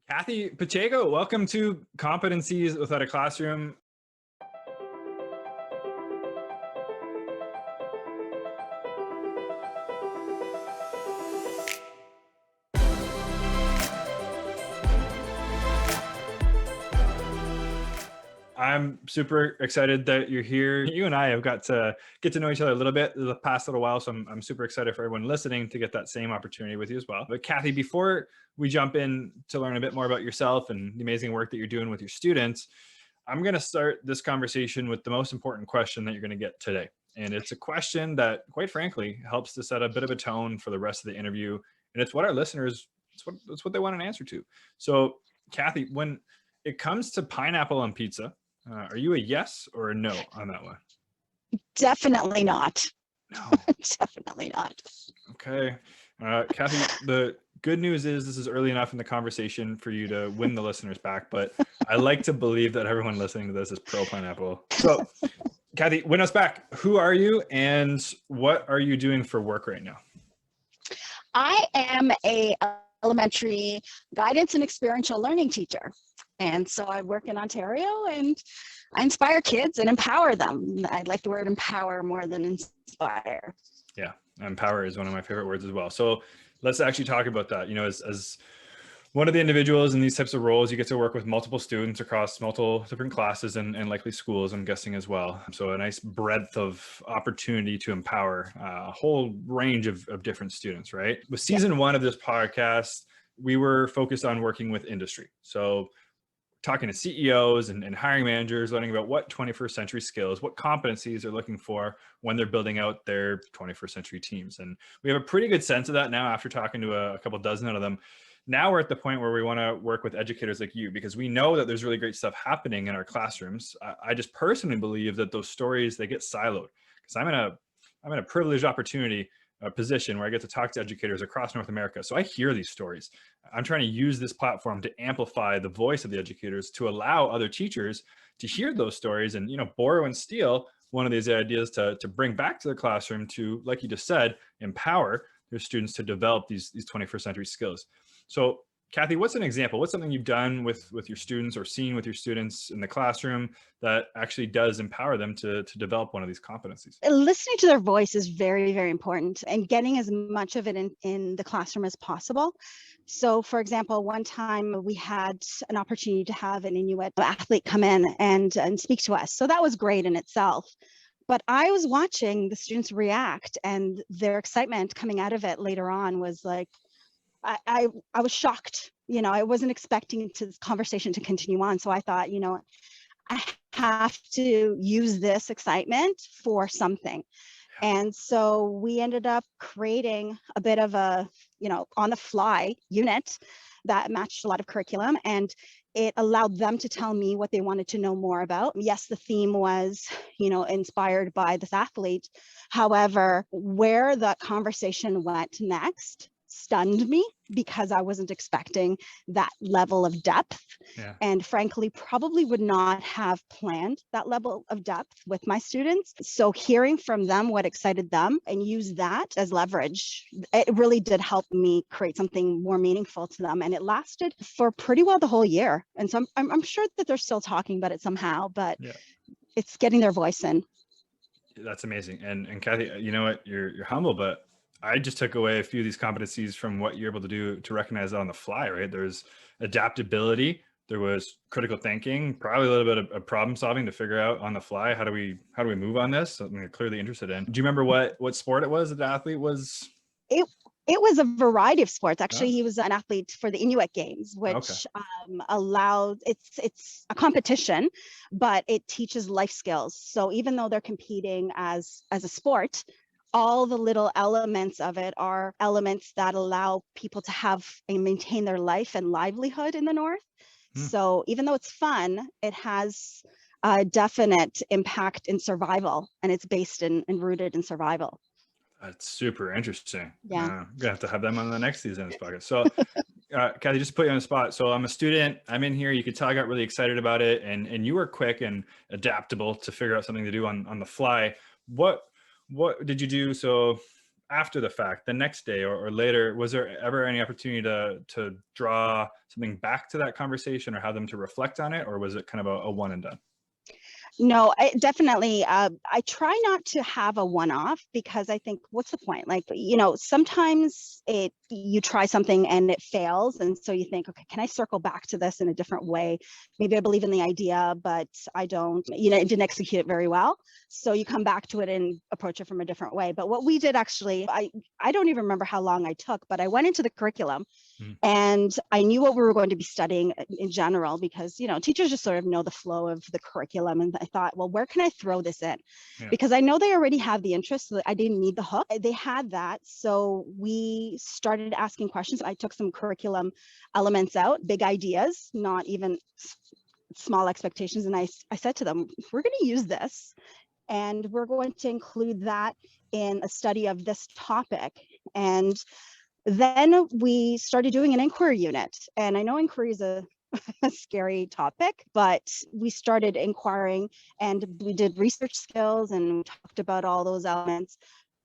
Kathy Pacheco, welcome to Competencies Without a Classroom. I'm super excited that you're here. You and I have got to get to know each other a little bit the past little while, so I'm super excited for everyone listening to get that same opportunity with you as well. But Kathy, before we jump in to learn a bit more about yourself and the amazing work that you're doing with your students, I'm going to start this conversation with the most important question that you're going to get today. And it's a question that, quite frankly, helps to set a bit of a tone for the rest of the interview. And it's what our listeners, it's what they want an answer to. So, Kathy, when it comes to pineapple on pizza, are you a yes or a no on that one? Definitely not. No. Definitely not. Okay. Kathy, the good news is this is early enough in the conversation for you to win the listeners back, but I like to believe that everyone listening to this is pro pineapple. So, Kathy, win us back. Who are you and what are you doing for work right now? I am a elementary guidance and experiential learning teacher. And so I work in Ontario and I inspire kids and empower them. I like the word empower more than inspire. Yeah, empower is one of my favorite words as well. So let's actually talk about that. You know, as one of the individuals in these types of roles, you get to work with multiple students across multiple different classes and likely schools, I'm guessing as well. So a nice breadth of opportunity to empower a whole range of different students, right? With season one of this podcast, we were focused on working with industry. So talking to CEOs and hiring managers, learning about what 21st century skills, what competencies they're looking for when they're building out their 21st century teams. And we have a pretty good sense of that now after talking to a couple dozen of them. Now we're at the point where we want to work with educators like you because we know that there's really great stuff happening in our classrooms. I just personally believe that those stories, they get siloed because I'm in a privileged opportunity position where I get to talk to educators across North America. So I hear these stories. I'm trying to use this platform to amplify the voice of the educators to allow other teachers to hear those stories and, you know, borrow and steal one of these ideas to bring back to the classroom to, like you just said, empower their students to develop these 21st century skills. So Kathy, what's an example? What's something you've done with your students or seen with your students in the classroom that actually does empower them to develop one of these competencies? Listening to their voice is very, very important and getting as much of it in the classroom as possible. So, for example, one time we had an opportunity to have an Inuit athlete come in and speak to us. So that was great in itself. But I was watching the students react and their excitement coming out of it later on was like, I was shocked. You know, I wasn't expecting this conversation to continue on. So I thought, you know, I have to use this excitement for something. And so we ended up creating a bit of a, you know, on the fly unit that matched a lot of curriculum. And it allowed them to tell me what they wanted to know more about. Yes, the theme was, you know, inspired by this athlete. However, where the conversation went next stunned me because I wasn't expecting that level of depth. Yeah. And frankly, probably would not have planned that level of depth with my students. So hearing from them what excited them and use that as leverage, it really did help me create something more meaningful to them. And it lasted for pretty well the whole year. And so I'm sure that they're still talking about it somehow, but it's getting their voice in. That's amazing. And Kathy, you know what, you're humble, but I just took away a few of these competencies from what you're able to do to recognize that on the fly, right? There's adaptability, there was critical thinking, probably a little bit of problem solving to figure out on the fly, how do we move on this? Something you're clearly interested in. Do you remember what sport it was that the athlete was? It was a variety of sports. Actually, he was an athlete for the Inuit Games, which allowed, it's a competition, but it teaches life skills. So even though they're competing as a sport, all the little elements of it are elements that allow people to have and maintain their life and livelihood in the North. So even though it's fun, it has a definite impact in survival, and it's based and rooted in survival. That's super interesting. Yeah. I'm gonna have to have them on the next season of this podcast. So Kathy, just to put you on the spot. So I'm a student, I'm in here, you could tell I got really excited about it, and you were quick and adaptable to figure out something to do on the fly. What did you do? So after the fact, the next day or later, was there ever any opportunity to draw something back to that conversation or have them to reflect on it? Or was it kind of a one and done? No, I definitely, I try not to have a one-off because I think, what's the point? Like, sometimes you try something and it fails. And so you think, okay, can I circle back to this in a different way? Maybe I believe in the idea, but I don't, it didn't execute it very well. So you come back to it and approach it from a different way. But what we did actually, I don't even remember how long I took, but I went into the curriculum. And I knew what we were going to be studying in general because, teachers just sort of know the flow of the curriculum. And I thought, well, where can I throw this in? Yeah. Because I know they already have the interest, so I didn't need the hook. They had that. So we started asking questions. I took some curriculum elements out, big ideas, not even small expectations. And I said to them, we're going to use this and we're going to include that in a study of this topic. And then we started doing an inquiry unit. And I know inquiry is a scary topic, but we started inquiring and we did research skills and we talked about all those elements,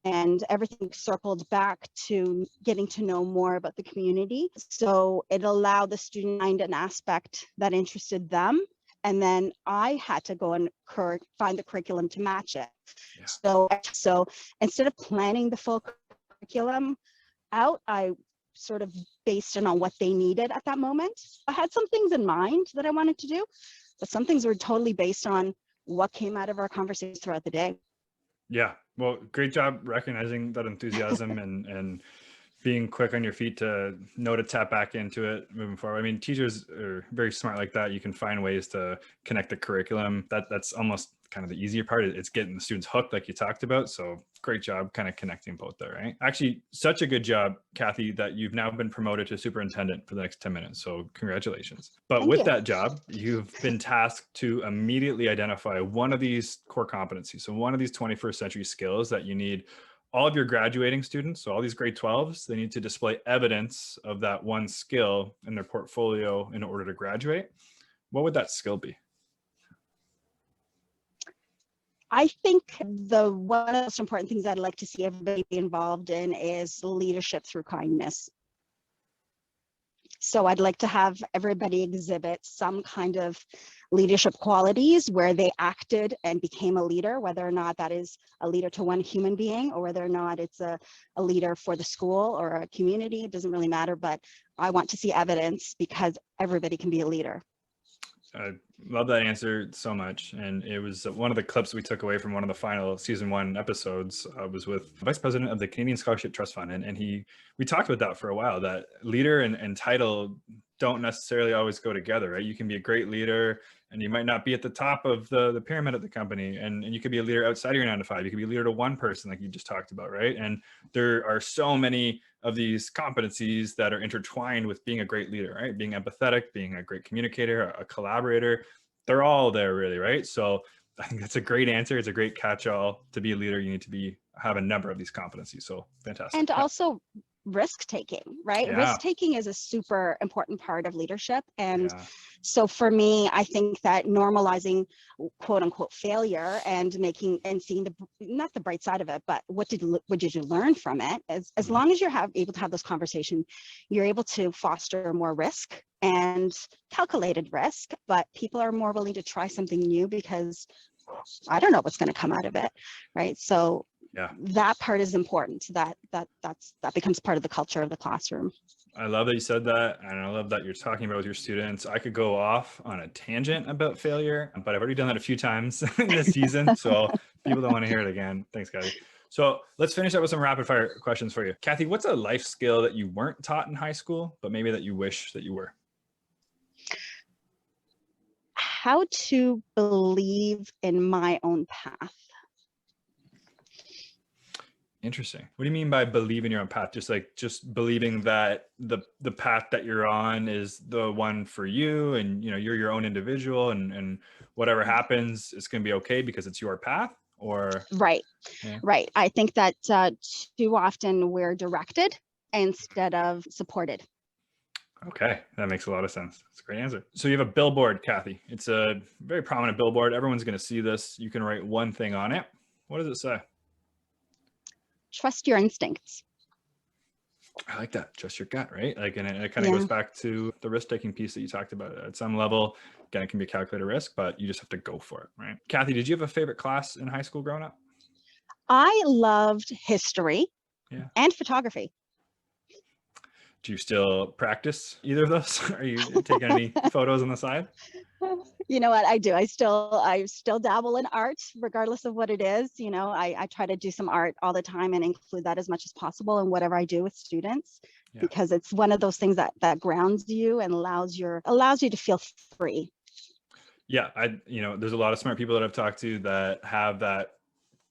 and everything circled back to getting to know more about the community. So it allowed the student to find an aspect that interested them. And then I had to go and find the curriculum to match it. Yeah. So instead of planning the full curriculum out, I sort of based it on what they needed at that moment. I had some things in mind that I wanted to do, but some things were totally based on what came out of our conversations throughout the day. Yeah, well, great job recognizing that enthusiasm and being quick on your feet to know to tap back into it moving forward. I mean, teachers are very smart like that. You can find ways to connect the curriculum. That's almost kind of the easier part. It's getting the students hooked like you talked about. So great job kind of connecting both there, right? Actually, such a good job, Kathy, that you've now been promoted to superintendent for the next 10 minutes. So congratulations. But Thank with you. that job, you've been tasked to immediately identify one of these core competencies. So one of these 21st century skills that you need all of your graduating students, so all these grade 12s, they need to display evidence of that one skill in their portfolio in order to graduate. What would that skill be? I think one of the most important things I'd like to see everybody be involved in is leadership through kindness. So I'd like to have everybody exhibit some kind of leadership qualities where they acted and became a leader, whether or not that is a leader to one human being or whether or not it's a leader for the school or a community. It doesn't really matter, but I want to see evidence because everybody can be a leader. I love that answer so much. And it was one of the clips we took away from one of the final season 1 episodes was with the vice president of the Canadian Scholarship Trust Fund. And we talked about that for a while, that leader and title don't necessarily always go together, right? You can be a great leader and you might not be at the top of the pyramid at the company. And you could be a leader outside of your 9 to 5. You could be a leader to one person like you just talked about, right? And there are so many of these competencies that are intertwined with being a great leader, right? Being empathetic, being a great communicator, a collaborator, they're all there really, right? So I think that's a great answer. It's a great catch-all. To be a leader, you need to have a number of these competencies. So fantastic. And also risk taking, right? Yeah. Risk taking is a super important part of leadership. And so for me, I think that normalizing quote unquote failure and seeing not the bright side of it, but what did you learn from it? As long as you're able to have those conversations, you're able to foster more risk and calculated risk, but people are more willing to try something new because I don't know what's going to come out of it, right? So that part is important. That becomes part of the culture of the classroom. I love that you said that, and I love that you're talking about with your students. I could go off on a tangent about failure, but I've already done that a few times in this season, so people don't want to hear it again. Thanks, Kathy. So let's finish up with some rapid fire questions for you. Kathy, what's a life skill that you weren't taught in high school, but maybe that you wish that you were? How to believe in my own path. Interesting. What do you mean by believe in your own path? Just believing that the path that you're on is the one for you, and you're your own individual, and whatever happens, it's going to be okay because it's your path. Or right. I think that too often we're directed instead of supported. Okay, that makes a lot of sense. That's a great answer. So you have a billboard, Kathy. It's a very prominent billboard. Everyone's going to see this. You can write one thing on it. What does it say? trust your instincts. I like that. Trust your gut, right? Like, and it kind of goes back to the risk-taking piece that you talked about. At some level, again, it can be a calculated risk, but you just have to go for it, right? Kathy, did you have a favorite class in high school growing up? I loved history and photography. Do you still practice either of those? Are you taking any photos on the side? You know what I do? I still dabble in art, regardless of what it is. You know, I try to do some art all the time and include that as much as possible in whatever I do with students, because it's one of those things that grounds you and allows you to feel free. Yeah, there's a lot of smart people that I've talked to that have that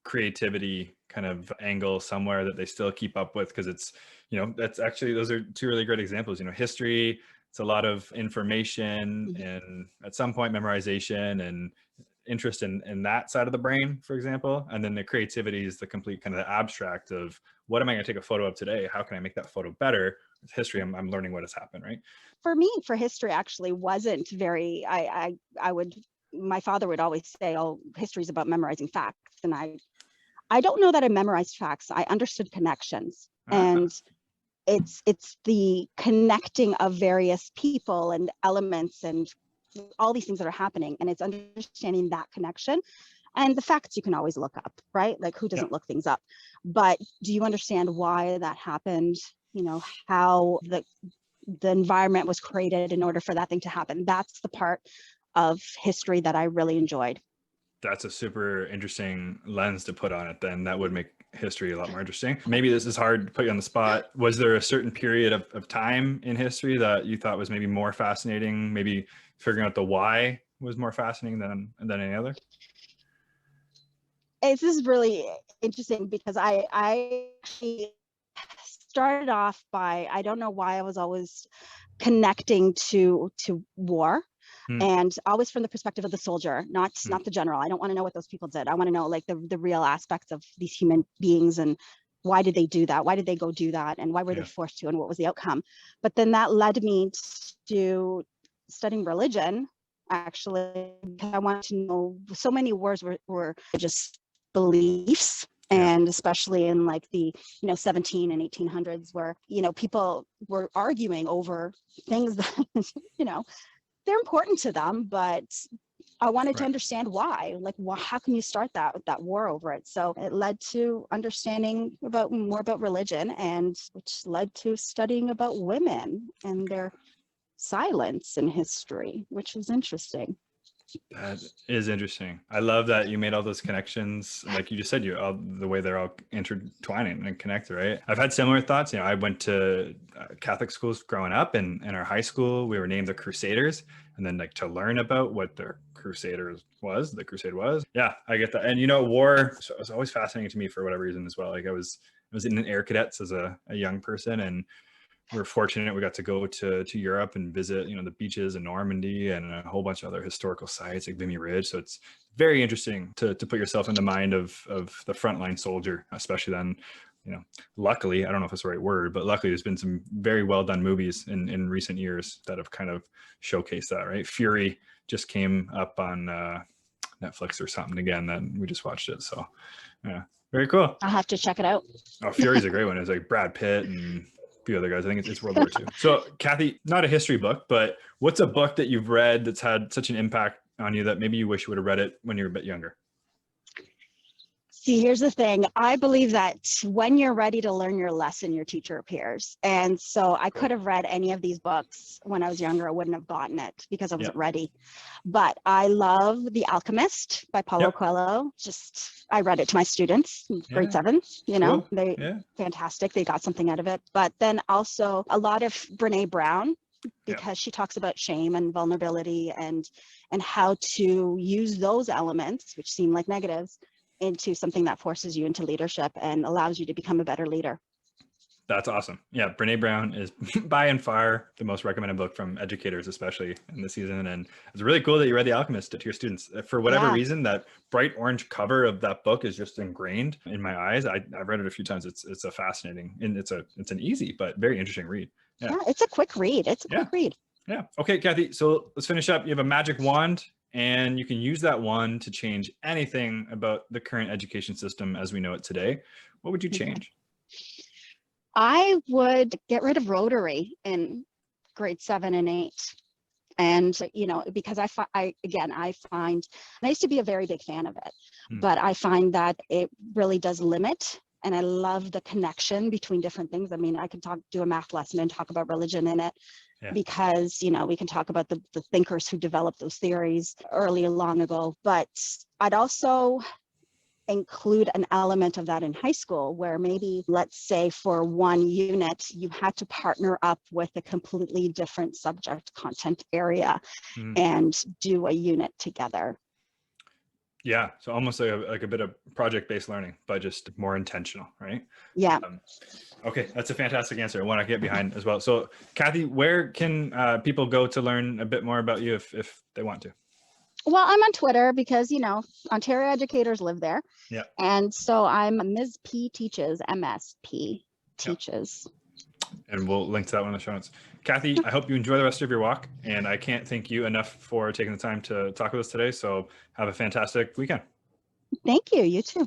creativity kind of angle somewhere that they still keep up with, because it's, that's actually, those are two really great examples. History, it's a lot of information and at some point memorization and interest in that side of the brain, for example. And then the creativity is the complete kind of the abstract of what am I going to take a photo of today? How can I make that photo better? With history, I'm learning what has happened, right? For me, for history actually wasn't very, my father would always say, oh, history is about memorizing facts. And I don't know that I memorized facts. I understood connections. And it's the connecting of various people and elements and all these things that are happening. And it's understanding that connection. And the facts you can always look up, right? Like, who doesn't look things up? But do you understand why that happened? How the environment was created in order for that thing to happen. That's the part of history that I really enjoyed. That's a super interesting lens to put on it. Then that would make history a lot more interesting. Maybe this is hard to put you on the spot. Was there a certain period of time in history that you thought was maybe more fascinating? Maybe figuring out the why was more fascinating than any other? This is really interesting because I actually started off by, I don't know why I was always connecting to war. And always from the perspective of the soldier, not the general. I don't want to know what those people did. I want to know like the real aspects of these human beings and why did they do that? Why did they go do that? And why were they forced to? And what was the outcome? But then that led me to studying religion, actually, because I wanted to know, so many wars were just beliefs. And especially in like the 17 and 1800s, where people were arguing over things that they're important to them, but I wanted to understand why. Like, how can you start that war over it? So it led to understanding more about religion, and which led to studying about women and their silence in history, which was interesting. That is interesting. I love that you made all those connections. Like you just said, the way they're all intertwining and connected, right? I've had similar thoughts. I went to Catholic schools growing up, and in our high school, we were named the Crusaders. And then like to learn about what the crusade was. Yeah, I get that. And war was always fascinating to me for whatever reason as well. Like I was in an air cadets as a young person, and we're fortunate we got to go to Europe and visit, the beaches in Normandy and a whole bunch of other historical sites like Vimy Ridge. So it's very interesting to put yourself in the mind of the frontline soldier, especially then. Luckily, I don't know if it's the right word, but luckily there's been some very well done movies in recent years that have kind of showcased that, right? Fury just came up on Netflix or something again, then we just watched it. So yeah, very cool. I'll have to check it out. Oh, Fury's a great one. It's like Brad Pitt and a few other guys. I think it's World War II. So Kathy, not a history book, but what's a book that you've read that's had such an impact on you that maybe you wish you would have read it when you were a bit younger? See, here's the thing. I believe that when you're ready to learn your lesson, your teacher appears. And so I could have read any of these books when I was younger. I wouldn't have gotten it because I wasn't ready. But I love The Alchemist by Paulo Coelho. I read it to my students, grade 7, Cool. Fantastic. They got something out of it. But then also a lot of Brene Brown, because she talks about shame and vulnerability and how to use those elements, which seem like negatives, into something that forces you into leadership and allows you to become a better leader. That's awesome. Yeah, Brene Brown is by and far the most recommended book from educators, especially in this season. And it's really cool that you read The Alchemist to your students. For whatever reason, that bright orange cover of that book is just ingrained in my eyes. I've read it a few times. It's a fascinating, and it's an easy but very interesting read. Yeah, it's a quick read. Quick read. Yeah. Okay, Kathy. So let's finish up. You have a magic wand. and you can use that one to change anything about the current education system as we know it today, what would you change? I would get rid of Rotary in grade 7 and 8. And, you know, because I find, and I used to be a very big fan of it, but I find that it really does limit. And I love the connection between different things. I mean, I can do a math lesson and talk about religion in it, because, you know, we can talk about the thinkers who developed those theories long ago. But I'd also include an element of that in high school, where maybe, let's say, for one unit, you had to partner up with a completely different subject content area and do a unit together. Yeah, so almost like a bit of project-based learning, but just more intentional, right? Yeah. Okay, that's a fantastic answer. One I get behind as well. So Kathy, where can people go to learn a bit more about you if they want to? Well, I'm on Twitter because, you know, Ontario educators live there. Yeah. And so I'm Ms. P Teaches, MSP Teaches. And we'll link to that one in the show notes. Kathy, I hope you enjoy the rest of your walk. And I can't thank you enough for taking the time to talk with us today. So have a fantastic weekend. Thank you. You too.